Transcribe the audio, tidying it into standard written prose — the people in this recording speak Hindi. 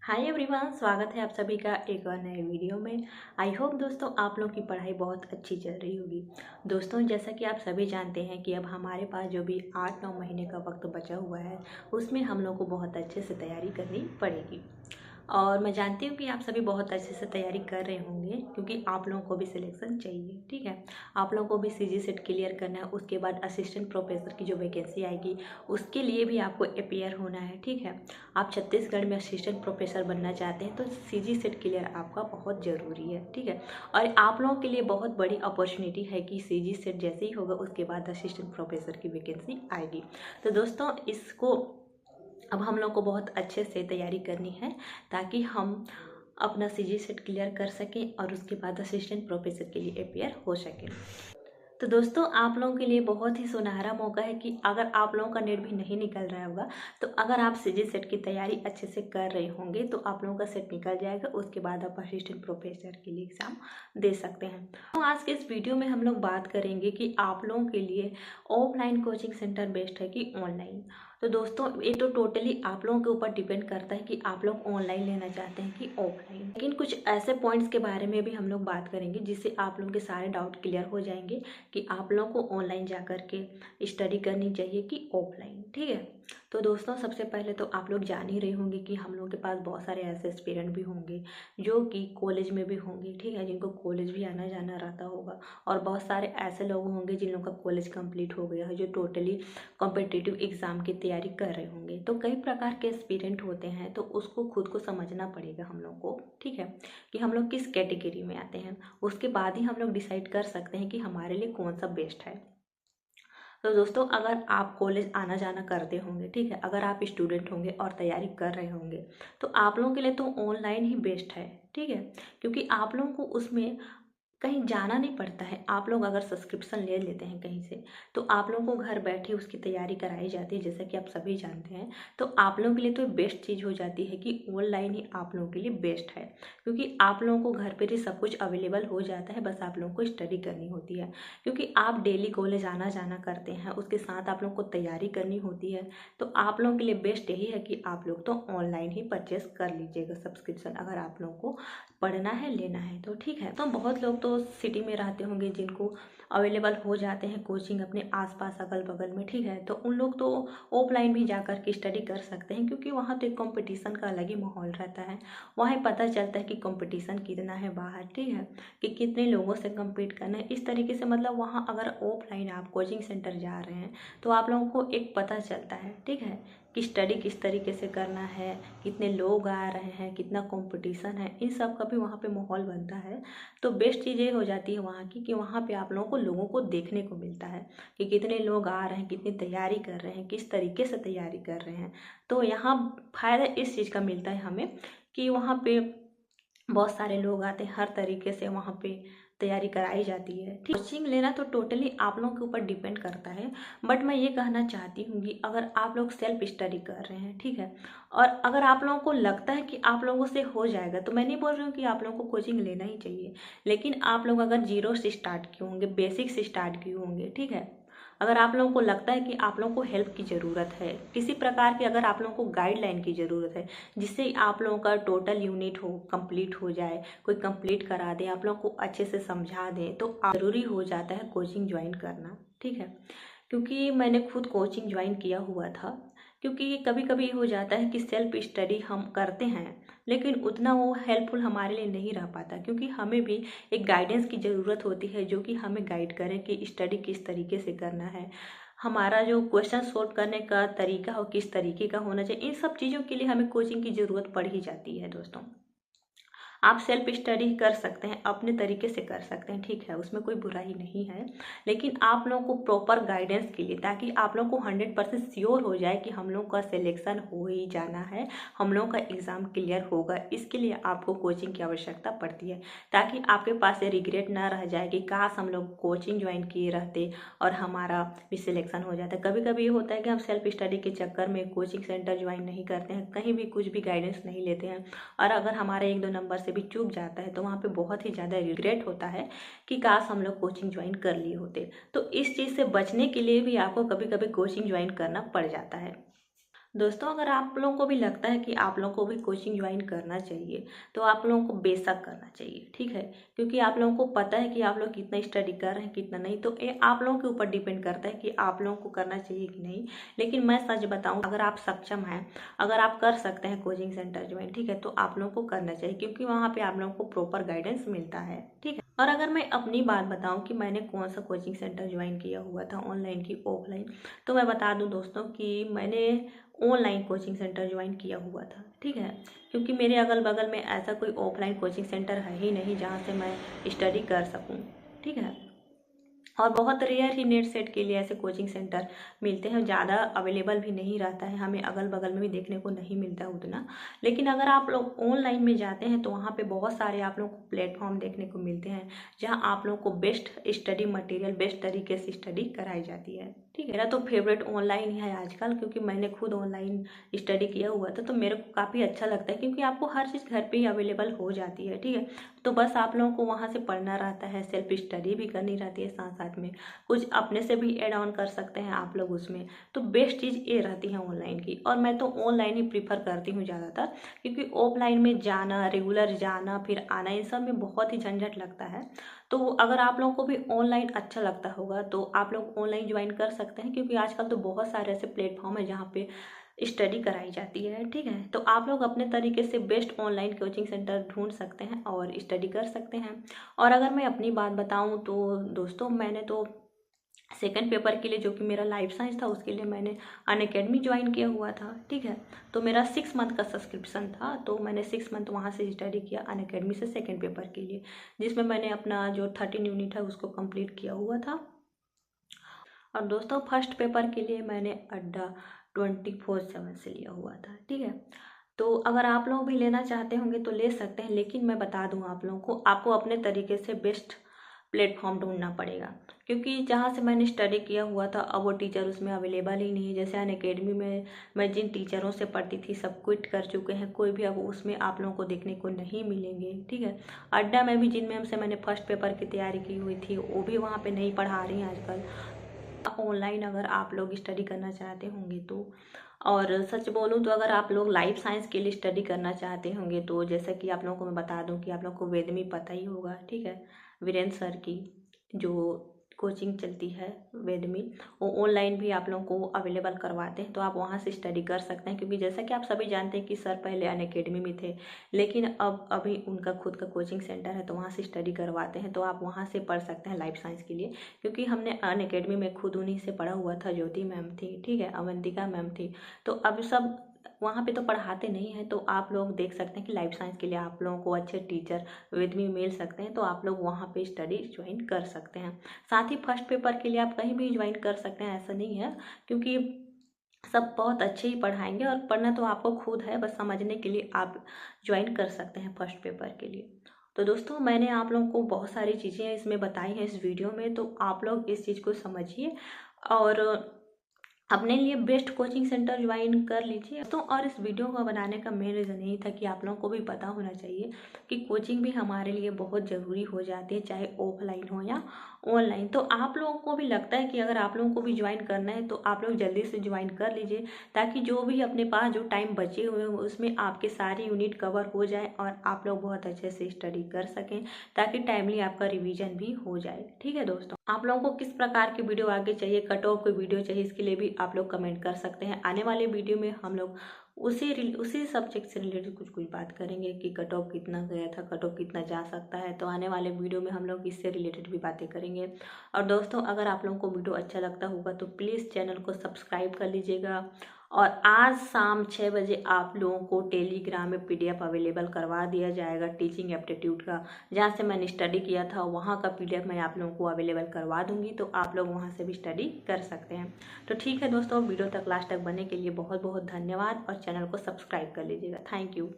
हाय एवरीवन, स्वागत है आप सभी का एक और नए वीडियो में। आई होप दोस्तों आप लोग की पढ़ाई बहुत अच्छी चल रही होगी। दोस्तों जैसा कि आप सभी जानते हैं कि अब हमारे पास जो भी 8-9 महीने का वक्त बचा हुआ है उसमें हम लोग को बहुत अच्छे से तैयारी करनी पड़ेगी। और मैं जानती हूँ कि आप सभी बहुत अच्छे से तैयारी कर रहे होंगे क्योंकि आप लोगों को भी सिलेक्शन चाहिए। ठीक है, आप लोगों को भी सीजी सेट क्लियर करना है। उसके बाद असिस्टेंट प्रोफेसर की जो वैकेंसी आएगी उसके लिए भी आपको अपेयर होना है। ठीक है, आप छत्तीसगढ़ में असिस्टेंट प्रोफेसर बनना चाहते हैं तो सीजी सेट क्लियर आपका बहुत ज़रूरी है। ठीक है, और आप लोगों के लिए बहुत बड़ी अपॉर्चुनिटी है कि सीजी सेट जैसे ही होगा उसके बाद असिस्टेंट प्रोफेसर की वैकेंसी आएगी। तो दोस्तों इसको अब हम लोग को बहुत अच्छे से तैयारी करनी है ताकि हम अपना सीजी सेट क्लियर कर सकें और उसके बाद असिस्टेंट प्रोफेसर के लिए अपेयर हो सकें। तो दोस्तों आप लोगों के लिए बहुत ही सुनहरा मौका है कि अगर आप लोगों का नेट भी नहीं निकल रहा होगा तो अगर आप सीजी सेट की तैयारी अच्छे से कर रहे होंगे तो आप लोगों का सेट निकल जाएगा। उसके बाद आप असिस्टेंट प्रोफेसर के लिए एग्ज़ाम दे सकते हैं। तो आज के इस वीडियो में हम लोग बात करेंगे कि आप लोगों के लिए ऑफलाइन कोचिंग सेंटर बेस्ट है कि ऑनलाइन। तो दोस्तों ये तो टोटली आप लोगों के ऊपर डिपेंड करता है कि आप लोग ऑनलाइन लेना चाहते हैं कि ऑफलाइन। लेकिन कुछ ऐसे पॉइंट्स के बारे में भी हम लोग बात करेंगे जिससे आप लोगों के सारे डाउट क्लियर हो जाएंगे कि आप लोगों को ऑनलाइन जा कर के स्टडी करनी चाहिए कि ऑफलाइन। ठीक है, तो दोस्तों सबसे पहले तो आप लोग जान ही रहे होंगे कि हम लोगों के पास बहुत सारे ऐसे एस्पिरेंट भी होंगे जो कि कॉलेज में भी होंगे। ठीक है, जिनको कॉलेज भी आना जाना रहता होगा और बहुत सारे ऐसे लोग होंगे जिन लोगों का कॉलेज कंप्लीट हो गया है जो टोटली कॉम्पिटिटिव एग्ज़ाम की तैयारी कर रहे होंगे। तो कई प्रकार के एस्पिरेंट होते हैं तो उसको खुद को समझना पड़ेगा हम लोग को। ठीक है, कि हम लोग किस कैटेगरी में आते हैं, उसके बाद ही हम लोग डिसाइड कर सकते हैं कि हमारे लिए कौन सा बेस्ट है। तो दोस्तों अगर आप कॉलेज आना जाना करते होंगे, ठीक है, अगर आप स्टूडेंट होंगे और तैयारी कर रहे होंगे तो आप लोगों के लिए तो ऑनलाइन ही बेस्ट है। ठीक है, क्योंकि आप लोगों को उसमें कहीं जाना नहीं पड़ता है। आप लोग अगर सब्सक्रिप्शन ले लेते हैं कहीं से तो आप लोगों को घर बैठे उसकी तैयारी कराई जाती है, जैसा कि आप सभी जानते हैं। तो आप लोगों के लिए तो बेस्ट चीज़ हो जाती है कि ऑनलाइन ही आप लोगों के लिए बेस्ट है, क्योंकि आप लोगों को घर पर ही सब कुछ अवेलेबल हो जाता है। बस आप लोगों को स्टडी करनी होती है, क्योंकि आप डेली कॉलेज आना जाना करते हैं, उसके साथ आप लोगों को तैयारी करनी होती है। तो आप लोगों के लिए बेस्ट यही है कि आप लोग तो ऑनलाइन ही परचेस कर लीजिएगा सब्सक्रिप्शन, अगर आप लोगों को पढ़ना है लेना है तो। ठीक है, तो बहुत लोग तो सिटी में रहते होंगे जिनको अवेलेबल हो जाते हैं कोचिंग अपने आसपास अगल बगल में। ठीक है, तो उन लोग तो ऑफलाइन भी जा कर के स्टडी कर सकते हैं, क्योंकि वहाँ तो एक कंपटीशन का अलग ही माहौल रहता है। वहाँ पता चलता है कि कंपटीशन कितना है बाहर। ठीक है, कि कितने लोगों से compete करना है, इस तरीके से। मतलब वहाँ अगर ऑफलाइन आप कोचिंग सेंटर जा रहे हैं तो आप लोगों को एक पता चलता है। ठीक है, कि स्टडी किस तरीके से करना है, कितने लोग आ रहे हैं, कितना कंपटीशन है, इन सब का भी वहाँ पे माहौल बनता है। तो बेस्ट चीज़ ये हो जाती है वहाँ की कि वहाँ पे आप लोगों को देखने को मिलता है कि कितने लोग आ रहे हैं, कितनी तैयारी कर रहे हैं, किस तरीके से तैयारी कर रहे हैं। तो यहाँ फ़ायदा इस चीज़ का मिलता है हमें कि वहाँ पे बहुत सारे लोग आते हैं, हर तरीके से वहाँ पे तैयारी कराई जाती है। ठीक, कोचिंग लेना तो टोटली आप लोगों के ऊपर डिपेंड करता है। बट मैं ये कहना चाहती हूँ कि अगर आप लोग सेल्फ स्टडी कर रहे हैं, ठीक है, और अगर आप लोगों को लगता है कि आप लोगों से हो जाएगा, तो मैं नहीं बोल रही हूँ कि आप लोगों को कोचिंग लेना ही चाहिए। लेकिन आप लोग अगर जीरो से स्टार्ट किए होंगे, बेसिक से स्टार्ट किए होंगे, ठीक है, अगर आप लोगों को लगता है कि आप लोगों को हेल्प की ज़रूरत है, किसी प्रकार की अगर आप लोगों को गाइडलाइन की ज़रूरत है जिससे आप लोगों का टोटल यूनिट हो कंप्लीट हो जाए, कोई कंप्लीट करा दे, आप लोगों को अच्छे से समझा दें, तो ज़रूरी हो जाता है कोचिंग ज्वाइन करना। ठीक है, क्योंकि मैंने खुद कोचिंग ज्वाइन किया हुआ था। क्योंकि कभी कभी हो जाता है कि सेल्फ स्टडी हम करते हैं लेकिन उतना वो हेल्पफुल हमारे लिए नहीं रह पाता, क्योंकि हमें भी एक गाइडेंस की ज़रूरत होती है जो कि हमें गाइड करे कि स्टडी किस तरीके से करना है, हमारा जो क्वेश्चन सोल्व करने का तरीका हो किस तरीके का होना चाहिए। इन सब चीज़ों के लिए हमें कोचिंग की ज़रूरत पड़ ही जाती है दोस्तों। आप सेल्फ स्टडी कर सकते हैं, अपने तरीके से कर सकते हैं, ठीक है, उसमें कोई बुराई नहीं है। लेकिन आप लोगों को प्रॉपर गाइडेंस के लिए, ताकि आप लोगों को 100% श्योर हो जाए कि हम लोग का सिलेक्शन हो ही जाना है, हम लोग का एग्ज़ाम क्लियर होगा, इसके लिए आपको कोचिंग की आवश्यकता पड़ती है। ताकि आपके पास ये रिग्रेट ना रह जाए कि काश हम लोग कोचिंग ज्वाइन किए रहते और हमारा भी सिलेक्शन हो जाता है। कभी कभी ये होता है कि हम सेल्फ स्टडी के चक्कर में कोचिंग सेंटर ज्वाइन नहीं करते हैं, कहीं भी कुछ भी गाइडेंस नहीं लेते हैं, और अगर हमारा 1-2 नंबर से भी चूक जाता है तो वहाँ पे बहुत ही ज़्यादा रिग्रेट होता है कि काश हम लोग कोचिंग ज्वाइन कर लिए होते। तो इस चीज़ से बचने के लिए भी आपको कभी कभी कोचिंग ज्वाइन करना पड़ जाता है। दोस्तों अगर आप लोगों को भी लगता है कि आप लोगों को भी कोचिंग ज्वाइन करना चाहिए तो आप लोगों को बेशक करना चाहिए, ठीक है। क्योंकि आप लोगों को पता है कि आप लोग कितना स्टडी कर रहे हैं कितना नहीं, तो ये आप लोगों के ऊपर डिपेंड करता है कि आप लोगों को करना चाहिए कि नहीं। लेकिन मैं सच बताऊं, अगर आप सक्षम हैं, अगर आप कर सकते हैं कोचिंग सेंटर ज्वाइन, ठीक है, तो आप लोगों को करना चाहिए क्योंकि वहाँ पर आप लोगों को प्रॉपर गाइडेंस मिलता है, ठीक है। और अगर मैं अपनी बात बताऊं कि मैंने कौन सा कोचिंग सेंटर ज्वाइन किया हुआ था, ऑनलाइन की ऑफलाइन, तो मैं बता दूं दोस्तों कि मैंने ऑनलाइन कोचिंग सेंटर ज्वाइन किया हुआ था, ठीक है। क्योंकि मेरे अगल बगल में ऐसा कोई ऑफलाइन कोचिंग सेंटर है ही नहीं जहाँ से मैं स्टडी कर सकूँ, ठीक है। और बहुत रेयर ही नेट सेट के लिए ऐसे कोचिंग सेंटर मिलते हैं, ज़्यादा अवेलेबल भी नहीं रहता है, हमें अगल बगल में भी देखने को नहीं मिलता है उतना। लेकिन अगर आप लोग ऑनलाइन में जाते हैं तो वहाँ पे बहुत सारे आप लोग को प्लेटफॉर्म देखने को मिलते हैं जहाँ आप लोग को बेस्ट स्टडी मटेरियल बेस्ट तरीके से स्टडी कराई जाती है, ठीक है। मेरा तो फेवरेट ऑनलाइन ही है आजकल, क्योंकि मैंने खुद ऑनलाइन स्टडी किया हुआ था, तो मेरे को काफ़ी अच्छा लगता है क्योंकि आपको हर चीज़ घर पे ही अवेलेबल हो जाती है, ठीक है। तो बस आप लोगों को वहाँ से पढ़ना रहता है, सेल्फ स्टडी भी करनी रहती है, साथ साथ में कुछ अपने से भी ऐड ऑन कर सकते हैं आप लोग उसमें। तो बेस्ट चीज़ ये रहती है ऑनलाइन की, और मैं तो ऑनलाइन ही प्रीफर करती हूँ ज़्यादातर, क्योंकि ऑफलाइन में जाना, रेगुलर जाना फिर आना, इन सब में बहुत ही झंझट लगता है। तो अगर आप लोगों को भी ऑनलाइन अच्छा लगता होगा तो आप लोग ऑनलाइन ज्वाइन कर सकते हैं, क्योंकि आजकल तो बहुत सारे ऐसे प्लेटफॉर्म है जहाँ पे स्टडी कराई जाती है, ठीक है। तो आप लोग अपने तरीके से बेस्ट ऑनलाइन कोचिंग सेंटर ढूंढ सकते हैं और स्टडी कर सकते हैं। और अगर मैं अपनी बात बताऊं तो दोस्तों मैंने तो सेकंड पेपर के लिए, जो कि मेरा लाइफ साइंस था, उसके लिए मैंने अनअकैडमी ज्वाइन किया हुआ था, ठीक है। तो मेरा 6 मंथ का सब्सक्रिप्शन था, तो मैंने 6 मंथ वहाँ से स्टडी किया अनअकैडमी से सेकंड पेपर के लिए, जिसमें मैंने अपना जो 13 यूनिट है उसको कंप्लीट किया हुआ था। और दोस्तों फर्स्ट पेपर के लिए मैंने अड्डा 24/7 से लिया हुआ था, ठीक है। तो अगर आप लोग भी लेना चाहते होंगे तो ले सकते हैं, लेकिन मैं बता दूं आप लोगों को, आपको अपने तरीके से बेस्ट प्लेटफॉर्म ढूंढना पड़ेगा, क्योंकि जहाँ से मैंने स्टडी किया हुआ था अब वो टीचर उसमें अवेलेबल ही नहीं है। जैसे अनअकैडमी में मैं जिन टीचरों से पढ़ती थी सब क्विट कर चुके हैं, कोई भी अब उसमें आप लोगों को देखने को नहीं मिलेंगे, ठीक है। अड्डा में भी जिन मैम से मैंने फर्स्ट पेपर की तैयारी की हुई थी वो भी वहाँ पे नहीं पढ़ा रही हैं आजकल। ऑनलाइन अगर आप लोग स्टडी करना चाहते होंगे तो, और सच बोलूँ तो अगर आप लोग लाइफ साइंस के लिए स्टडी करना चाहते होंगे तो जैसा कि आप लोगों को मैं बता दूं कि आप लोगों को वेदमी पता ही होगा, ठीक है। वीरेंद्र सर की जो कोचिंग चलती है वेदमी, वो ऑनलाइन भी आप लोगों को अवेलेबल करवाते हैं, तो आप वहाँ से स्टडी कर सकते हैं। क्योंकि जैसा कि आप सभी जानते हैं कि सर पहले अनअकैडमी में थे, लेकिन अब अभी उनका खुद का कोचिंग सेंटर है, तो वहाँ से स्टडी करवाते हैं, तो आप वहाँ से पढ़ सकते हैं लाइफ साइंस के लिए। क्योंकि हमने अनअकैडमी में खुद उन्हीं से पढ़ा हुआ था, ज्योति मैम थी, ठीक है, अवंतिका मैम थी। तो अब सब वहाँ पे तो पढ़ाते नहीं हैं, तो आप लोग देख सकते हैं कि लाइफ साइंस के लिए आप लोगों को अच्छे टीचर विद मी मिल सकते हैं, तो आप लोग वहाँ पे स्टडी ज्वाइन कर सकते हैं। साथ ही फर्स्ट पेपर के लिए आप कहीं भी ज्वाइन कर सकते हैं, ऐसा नहीं है, क्योंकि सब बहुत अच्छे ही पढ़ाएंगे, और पढ़ना तो आपको खुद है, बस समझने के लिए आप ज्वाइन कर सकते हैं फर्स्ट पेपर के लिए। तो दोस्तों मैंने आप लोगों को बहुत सारी चीज़ें इसमें बताई हैं इस वीडियो में, तो आप लोग इस चीज़ को समझिए और अपने लिए बेस्ट कोचिंग सेंटर ज्वाइन कर लीजिए। तो और इस वीडियो को बनाने का मेन रीज़न यही था कि आप लोगों को भी पता होना चाहिए कि कोचिंग भी हमारे लिए बहुत ज़रूरी हो जाती है, चाहे ऑफलाइन हो या ऑनलाइन। तो आप लोगों को भी लगता है कि अगर आप लोगों को भी ज्वाइन करना है तो आप लोग जल्दी से ज्वाइन कर लीजिए, ताकि जो भी अपने पास जो टाइम बचे हुए हैं उसमें आपके सारे यूनिट कवर हो जाए और आप लोग बहुत अच्छे से स्टडी कर सकें, ताकि टाइमली आपका रिवीजन भी हो जाए, ठीक है। दोस्तों आप लोगों को किस प्रकार की वीडियो आगे चाहिए, कट ऑफ कोई वीडियो चाहिए, इसके लिए भी आप लोग कमेंट कर सकते हैं। आने वाले वीडियो में हम लोग उसी सब्जेक्ट से रिलेटेड कुछ बात करेंगे कि कट ऑफ कितना गया था, कट ऑफ कितना जा सकता है। तो आने वाले वीडियो में हम लोग इससे रिलेटेड भी बातें करेंगे। और दोस्तों अगर आप लोगों को वीडियो अच्छा लगता होगा तो प्लीज़ चैनल को सब्सक्राइब कर लीजिएगा। और आज शाम 6 बजे आप लोगों को टेलीग्राम में PDF अवेलेबल करवा दिया जाएगा टीचिंग एप्टीट्यूड का, जहाँ से मैंने स्टडी किया था वहाँ का PDF मैं आप लोगों को अवेलेबल करवा दूंगी, तो आप लोग वहाँ से भी स्टडी कर सकते हैं। तो ठीक है दोस्तों, वीडियो तक लास्ट तक बनने के लिए बहुत बहुत धन्यवाद, और चैनल को सब्सक्राइब कर लीजिएगा। Thank you.